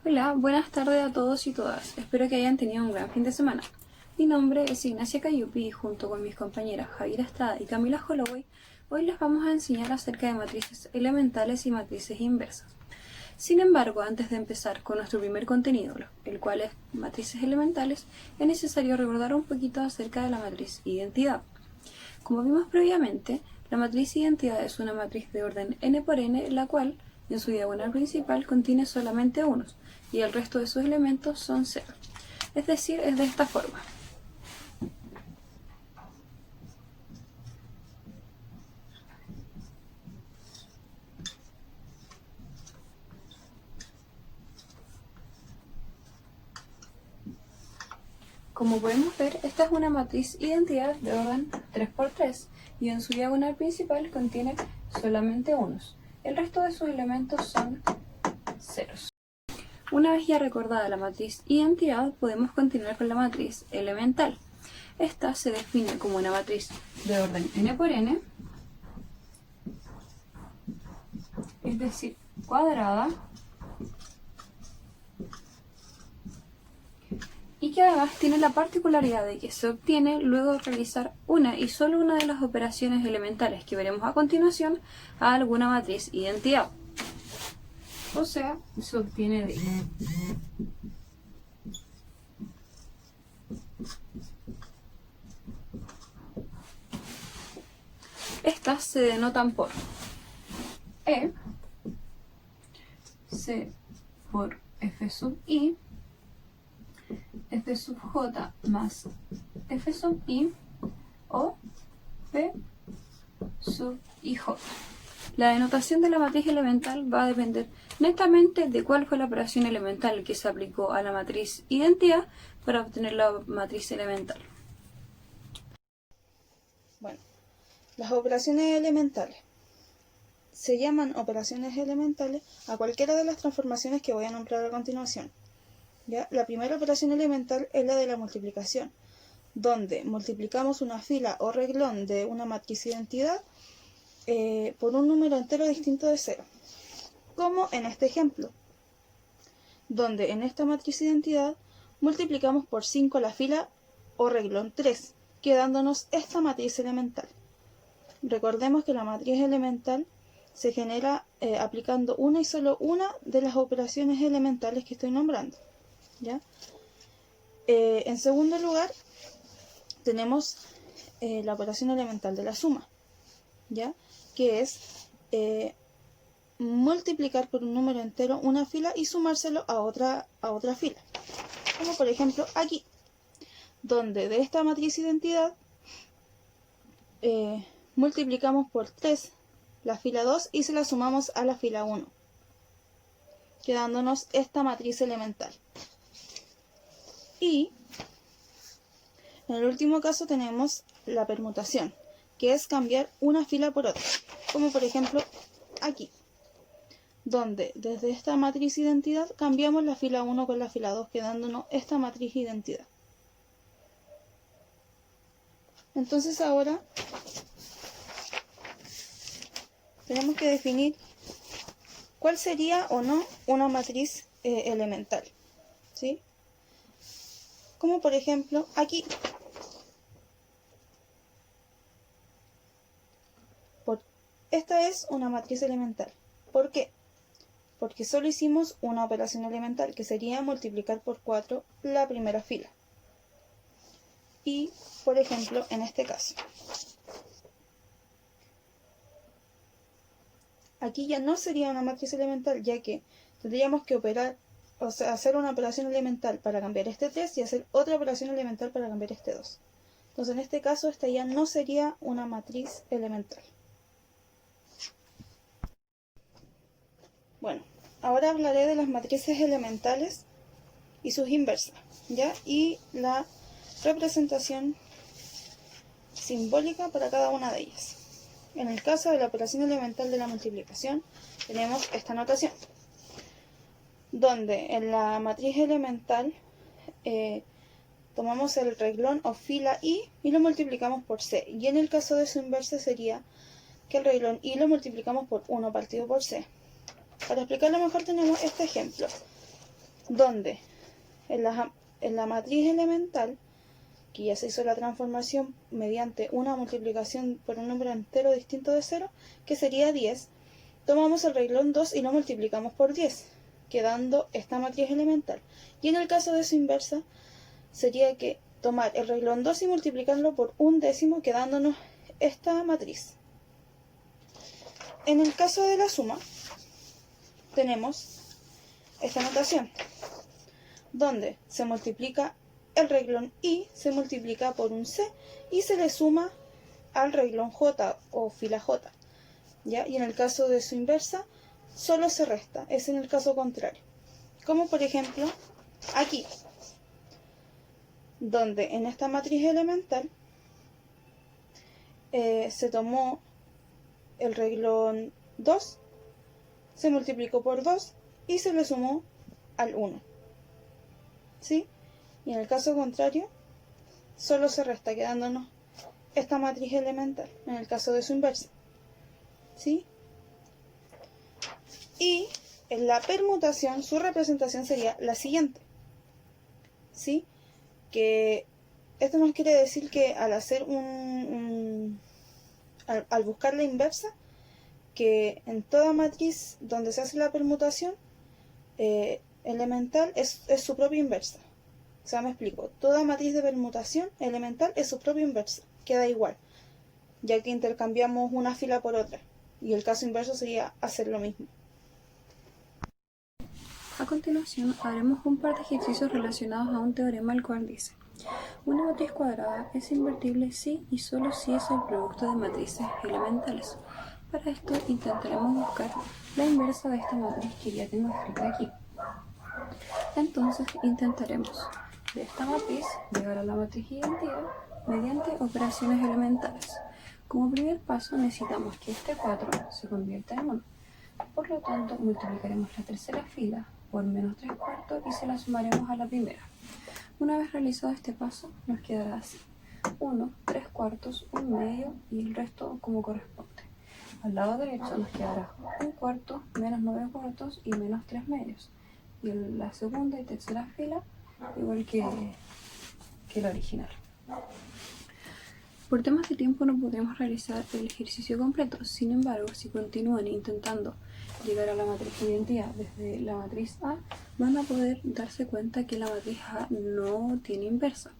Hola, buenas tardes a todos y todas. Espero que hayan tenido un gran fin de semana. Mi nombre es Ignacia Cayupi y junto con mis compañeras Javier Estrada y Camila Holloway, hoy les vamos a enseñar acerca de matrices elementales y matrices inversas. Sin embargo, antes de empezar con nuestro primer contenido, el cual es matrices elementales, es necesario recordar un poquito acerca de la matriz identidad. Como vimos previamente, la matriz identidad es una matriz de orden n por n, la cual, en su diagonal principal, contiene solamente unos, y el resto de sus elementos son ceros. Es decir, es de esta forma. Como podemos ver, esta es una matriz identidad de orden 3×3 y en su diagonal principal contiene solamente unos. El resto de sus elementos son ceros. Una vez ya recordada la matriz identidad, podemos continuar con la matriz elemental. Esta se define como una matriz de orden n por n, es decir, cuadrada, y que además tiene la particularidad de que se obtiene luego de realizar una y solo una de las operaciones elementales que veremos a continuación a alguna matriz identidad. O sea, se obtiene de estas se denotan por E, C por F sub I, F sub J más F sub I o P sub IJ. La denotación de la matriz elemental va a depender netamente de cuál fue la operación elemental que se aplicó a la matriz identidad para obtener la matriz elemental. Bueno, las operaciones elementales. Se llaman operaciones elementales a cualquiera de las transformaciones que voy a nombrar a continuación. ¿Ya? La primera operación elemental es la de la multiplicación, donde multiplicamos una fila o reglón de una matriz identidad por un número entero distinto de 0, como en este ejemplo, donde en esta matriz identidad multiplicamos por 5 la fila o reglón 3, quedándonos esta matriz elemental. Recordemos que la matriz elemental se genera aplicando una y solo una de las operaciones elementales que estoy nombrando, ¿ya? En segundo lugar, tenemos la operación elemental de la suma, ¿ya? Que es multiplicar por un número entero una fila y sumárselo a otra fila. Como por ejemplo aquí, donde de esta matriz identidad multiplicamos por 3 la fila 2 y se la sumamos a la fila 1, quedándonos esta matriz elemental. Y en el último caso tenemos la permutación, que es cambiar una fila por otra, como por ejemplo aquí, donde desde esta matriz identidad cambiamos la fila 1 con la fila 2, quedándonos esta matriz identidad. Entonces ahora tenemos que definir cuál sería o no una matriz elemental, ¿sí? Como por ejemplo aquí. Esta es una matriz elemental. ¿Por qué? Porque solo hicimos una operación elemental, que sería multiplicar por 4 la primera fila. Y, por ejemplo, en este caso, aquí ya no sería una matriz elemental, ya que tendríamos que operar, o sea, hacer una operación elemental para cambiar este 3 y hacer otra operación elemental para cambiar este 2. Entonces, en este caso, esta ya no sería una matriz elemental. Bueno, ahora hablaré de las matrices elementales y sus inversas, ¿ya? Y la representación simbólica para cada una de ellas. En el caso de la operación elemental de la multiplicación, tenemos esta notación, donde en la matriz elemental tomamos el reglón o fila I y lo multiplicamos por C. Y en el caso de su inversa sería que el reglón I lo multiplicamos por 1 partido por C. Para explicarlo mejor tenemos este ejemplo, donde en la matriz elemental, que ya se hizo la transformación mediante una multiplicación por un número entero distinto de 0, que sería 10, tomamos el renglón 2 y lo multiplicamos por 10, quedando esta matriz elemental. Y en el caso de su inversa, sería que tomar el renglón 2 y multiplicarlo por un décimo, quedándonos esta matriz. En el caso de la suma, tenemos esta notación, donde se multiplica el renglón I, se multiplica por un C y se le suma al renglón J o fila J. ¿Ya? Y en el caso de su inversa, solo se resta, es en el caso contrario. Como por ejemplo aquí, donde en esta matriz elemental se tomó el renglón 2, se multiplicó por 2 y se le sumó al 1. ¿Sí? Y en el caso contrario, solo se resta, quedándonos esta matriz elemental, en el caso de su inversa. ¿Sí? Y en la permutación, su representación sería la siguiente. ¿Sí? Que esto nos quiere decir que al hacer al buscar la inversa, que en toda matriz donde se hace la permutación elemental es su propia inversa. O sea, me explico. Toda matriz de permutación elemental es su propia inversa. Queda igual, ya que intercambiamos una fila por otra. Y el caso inverso sería hacer lo mismo. A continuación, haremos un par de ejercicios relacionados a un teorema el cual dice: una matriz cuadrada es invertible si y solo si es el producto de matrices elementales. Para esto intentaremos buscar la inversa de esta matriz que ya tengo escrita aquí. Entonces intentaremos de esta matriz llegar a la matriz identidad mediante operaciones elementales. Como primer paso necesitamos que este 4 se convierta en 1. Por lo tanto, multiplicaremos la tercera fila por menos 3 cuartos y se la sumaremos a la primera. Una vez realizado este paso, nos quedará así: 1, 3 cuartos, 1 medio y el resto como corresponde. Al lado derecho nos quedará 1 cuarto, menos 9 cuartos y menos 3 medios. Y en la segunda y tercera fila, igual que la original. Por temas de tiempo no podremos realizar el ejercicio completo. Sin embargo, si continúan intentando llegar a la matriz de identidad desde la matriz A, van a poder darse cuenta que la matriz A no tiene inversa.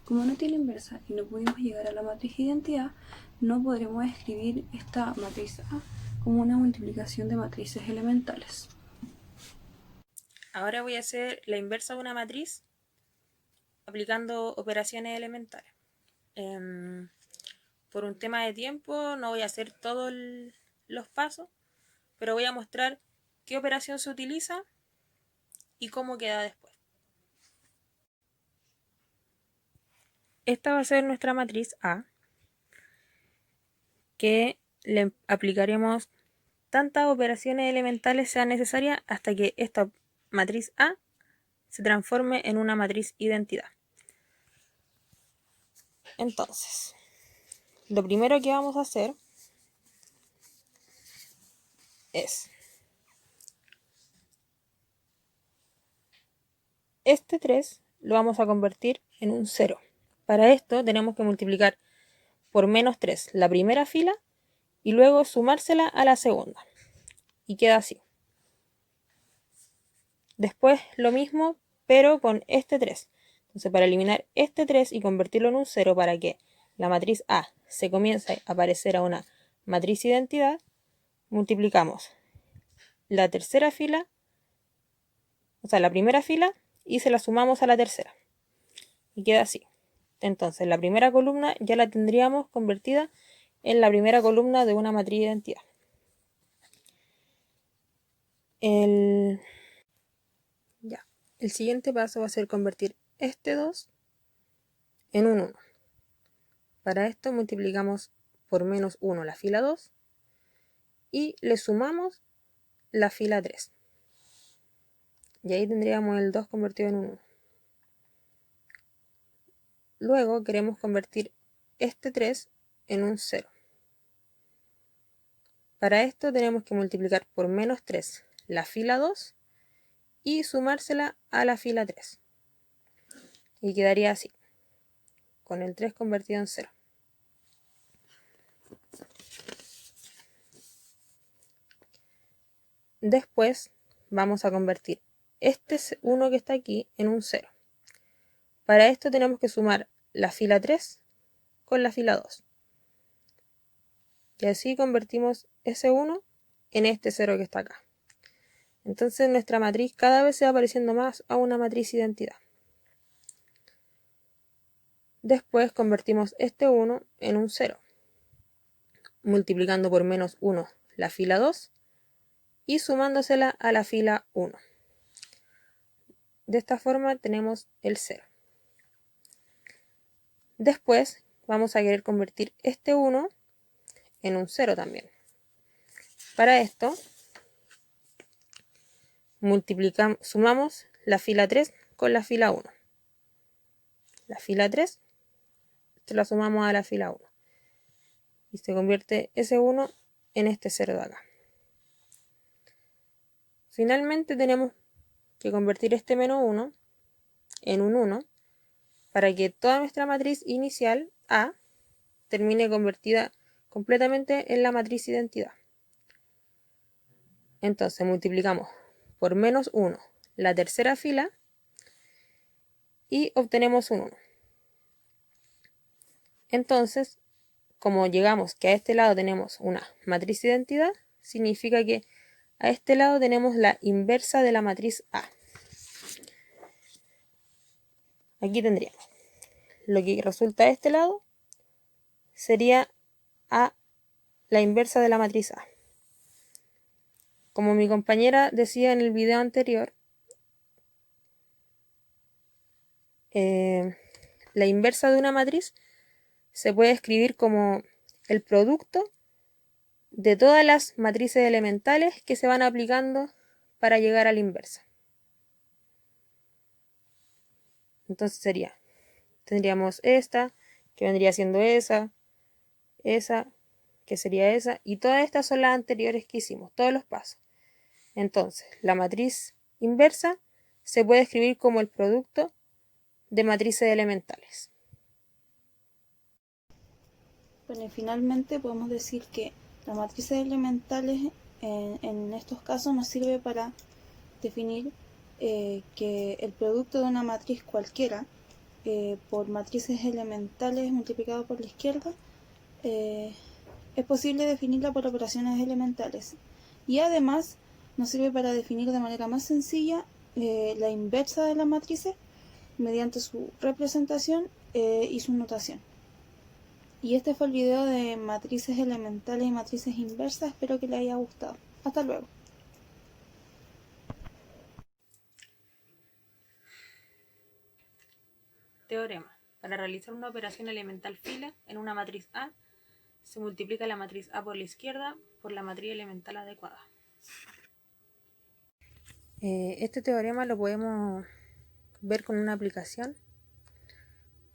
Como no tiene inversa y no pudimos llegar a la matriz de identidad, no podremos escribir esta matriz A como una multiplicación de matrices elementales. Ahora voy a hacer la inversa de una matriz aplicando operaciones elementales. Por un tema de tiempo no voy a hacer todos los pasos, pero voy a mostrar qué operación se utiliza y cómo queda después. Esta va a ser nuestra matriz A, que le aplicaremos tantas operaciones elementales sean necesarias hasta que esta matriz A se transforme en una matriz identidad. Entonces, lo primero que vamos a hacer es este 3 lo vamos a convertir en un 0. Para esto tenemos que multiplicar por menos 3 la primera fila y luego sumársela a la segunda. Y queda así. Después lo mismo, pero con este 3. Entonces, para eliminar este 3 y convertirlo en un 0 para que la matriz A se comience a parecer a una matriz identidad, multiplicamos la tercera fila, o sea, la primera fila, y se la sumamos a la tercera. Y queda así. Entonces, la primera columna ya la tendríamos convertida en la primera columna de una matriz de identidad. El siguiente paso va a ser convertir este 2 en un 1. Para esto multiplicamos por menos 1 la fila 2 y le sumamos la fila 3. Y ahí tendríamos el 2 convertido en un 1. Luego queremos convertir este 3 en un 0. Para esto tenemos que multiplicar por menos 3 la fila 2 y sumársela a la fila 3. Y quedaría así, con el 3 convertido en 0. Después vamos a convertir este 1 que está aquí en un 0. Para esto tenemos que sumar la fila 3 con la fila 2. Y así convertimos ese 1 en este 0 que está acá. Entonces nuestra matriz cada vez se va pareciendo más a una matriz identidad. Después convertimos este 1 en un 0, multiplicando por menos 1 la fila 2 y sumándosela a la fila 1. De esta forma tenemos el 0. Después vamos a querer convertir este 1 en un 0 también. Para esto sumamos la fila 3 con la fila 1. La fila 3 se la sumamos a la fila 1. Y se convierte ese 1 en este 0 de acá. Finalmente tenemos que convertir este menos 1 en un 1 para que toda nuestra matriz inicial A termine convertida completamente en la matriz identidad. Entonces multiplicamos por menos 1 la tercera fila y obtenemos un 1. Entonces, como llegamos que a este lado tenemos una matriz identidad, significa que a este lado tenemos la inversa de la matriz A. Aquí tendríamos lo que resulta de este lado sería A, la inversa de la matriz A. Como mi compañera decía en el video anterior, la inversa de una matriz se puede escribir como el producto de todas las matrices elementales que se van aplicando para llegar a la inversa. Entonces tendríamos esta, que vendría siendo esa, que sería esa, y todas estas son las anteriores que hicimos, todos los pasos. Entonces, la matriz inversa se puede escribir como el producto de matrices elementales. Bueno, y finalmente podemos decir que las matrices elementales en estos casos nos sirve para definir que el producto de una matriz cualquiera por matrices elementales multiplicado por la izquierda es posible definirla por operaciones elementales. Y además nos sirve para definir de manera más sencilla la inversa de las matrices mediante su representación y su notación. Y este fue el video de matrices elementales y matrices inversas. Espero que les haya gustado. Hasta luego. Teorema. Para realizar una operación elemental fila en una matriz A, se multiplica la matriz A por la izquierda por la matriz elemental adecuada. Este teorema lo podemos ver con una aplicación.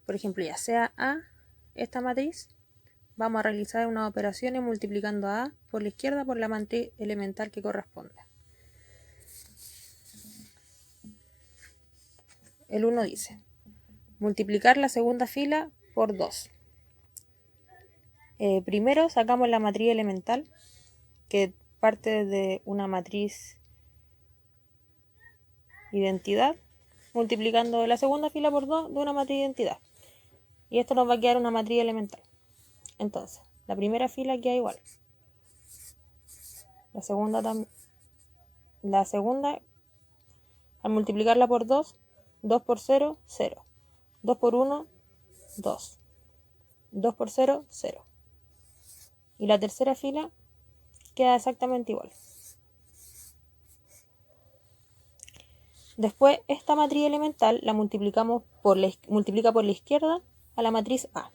Por ejemplo, ya sea A, esta matriz, vamos a realizar unas operaciones multiplicando a A por la izquierda por la matriz elemental que corresponde. El 1 dice, multiplicar la segunda fila por 2. Primero sacamos la matriz elemental, que parte de una matriz identidad, multiplicando la segunda fila por 2 de una matriz identidad. Y esto nos va a quedar una matriz elemental. Entonces, la primera fila queda igual. La segunda también. La segunda, al multiplicarla por 2, 2 por 0, 0. 2 por 1, 2. 2 por 0, 0. Y la tercera fila queda exactamente igual. Después, esta matriz elemental la multiplica por la izquierda a la matriz A.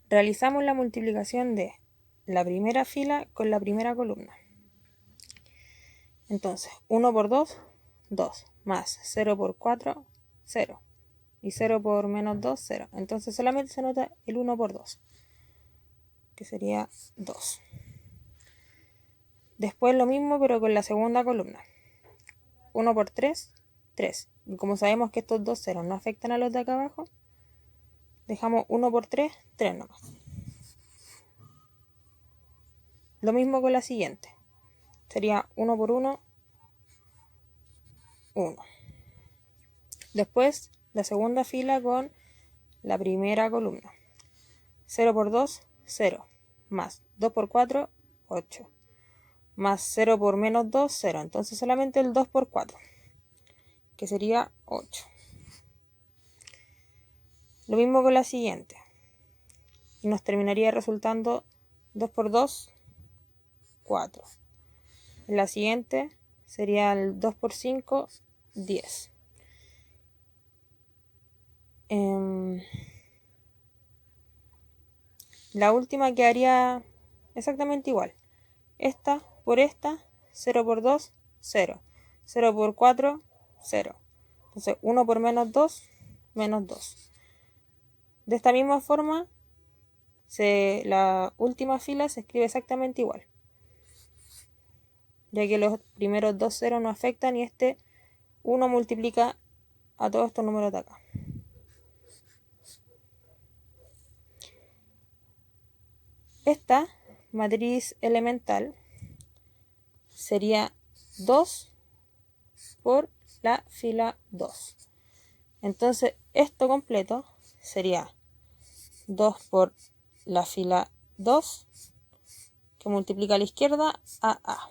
Realizamos la multiplicación de la primera fila con la primera columna. Entonces, 1 por 2, 2, más 0 por 4, 0. y 0 por menos 2, 0. Entonces solamente se nota el 1 por 2, que sería 2. Después lo mismo, pero con la segunda columna. 1 por 3, 3. Y como sabemos que estos dos ceros no afectan a los de acá abajo, dejamos 1 por 3, 3 nomás. Lo mismo con la siguiente. Sería 1 por 1, 1. Después la segunda fila con la primera columna. 0 por 2, 0. Más 2 por 4, 8. Más 0 por menos 2, 0. Entonces solamente el 2 por 4, que sería 8. Lo mismo con la siguiente. Y nos terminaría resultando 2 por 2, 4. En la siguiente sería el 2 por 5, 10. La última quedaría exactamente igual. Esta por esta, 0 por 2, 0. 0 por 4, 0. Entonces 1 por menos 2, menos 2. De esta misma forma, la última fila se escribe exactamente igual, ya que los primeros dos ceros no afectan y este 1 multiplica a todos estos números de acá. Esta matriz elemental sería 2 por la fila 2. Entonces esto completo sería 2 por la fila 2, que multiplica a la izquierda a A.